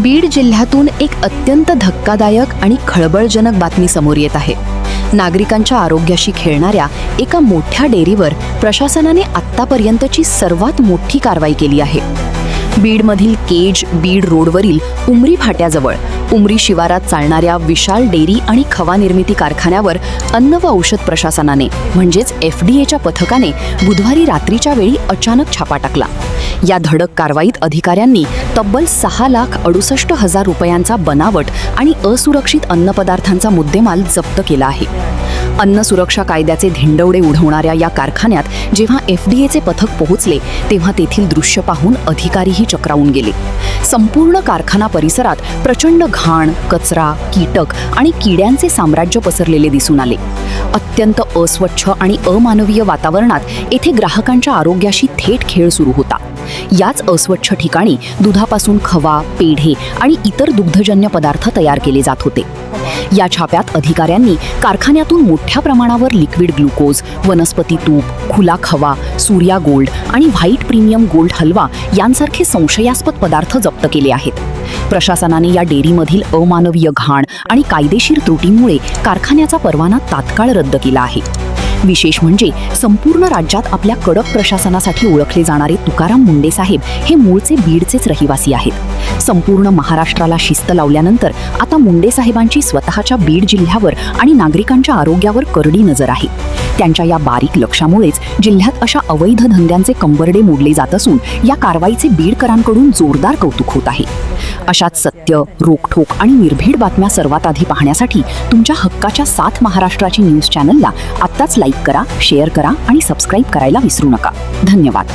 बीड जिल्ह्यातून एक अत्यंत धक्कादायक आणि खळबळजनक बातमी समोर येत आहे. नागरिकांच्या आरोग्याशी खेळणाऱ्या एका मोठ्या डेअरीवर प्रशासनाने आत्तापर्यंतची सर्वात मोठी कारवाई केली आहे. बीडमधील केज बीड रोडवरील उमरी फाट्याजवळ उमरी शिवारात चालणाऱ्या विशाल डेअरी आणि खवा निर्मिती कारखान्यावर अन्न व औषध प्रशासनाने म्हणजेच FDAच्या पथकाने बुधवारी रात्रीच्या वेळी अचानक छापा टाकला. या धडक कारवाईत अधिकाऱ्यांनी तब्बल 6,68,000 रुपयांचा बनावट आणि असुरक्षित अन्नपदार्थांचा मुद्देमाल जप्त केला आहे. अन्न सुरक्षा कायद्याचे धिंडवडे उडवणाऱ्या या कारखान्यात जेव्हा FDAचे पथक पोहोचले तेव्हा तेथील दृश्य पाहून अधिकारीही चक्रावून गेले. संपूर्ण कारखाना परिसरात प्रचंड घाण, कचरा, कीटक आणि किड्यांचे साम्राज्य पसरलेले दिसून आले. अत्यंत अस्वच्छ आणि अमानवीय वातावरणात येथे ग्राहकांच्या आरोग्याशी थेट खेळ सुरू होता. याच अस्वच्छ ठिकाणी दुधापासून खवा, पेढे आणि इतर दुग्धजन्य पदार्थ तयार केले जात होते. या छाप्यात अधिकाऱ्यांनी कारखान्यातून मोठ्या प्रमाणावर लिक्विड ग्लुकोज, वनस्पती तूप, खुला खवा, सूर्या गोल्ड आणि व्हाईट प्रीमियम गोल्ड हलवा यांसारखे संशयास्पद पदार्थ जप्त केले आहेत. प्रशासनाने या डेअरीमधील अमानवीय घाण आणि कायदेशीर त्रुटींमुळे कारखान्याचा परवाना तात्काळ रद्द केला आहे. विशेष म्हणजे संपूर्ण राज्यात आपल्या कडक प्रशासनासाठी ओळखले जाणारे तुकाराम मुंडे साहेब हे मूळचे बीडचेच रहिवासी आहेत. संपूर्ण महाराष्ट्राला शिस्त लावल्यानंतर आता मुंडे साहेबांची स्वतःच्या बीड जिल्ह्यावर आणि नागरिकांच्या आरोग्यावर करडी नजर आहे. त्यांच्या या बारीक लक्षामुळेच जिल्ह्यात अशा अवैध धंद्यांचे कंबरडे मोडले जात असून या कारवाईचे बीडकरांकडून जोरदार कौतुक होत आहे. अशाच सत्य, रोखठोक आणि निर्भीड बातम्या सर्वात आधी पाहण्यासाठी तुमच्या हक्काच्या 7 महाराष्ट्राची न्यूज चॅनलला आत्ताच लाईक करा, शेअर करा आणि सबस्क्राईब करायला विसरू नका. धन्यवाद.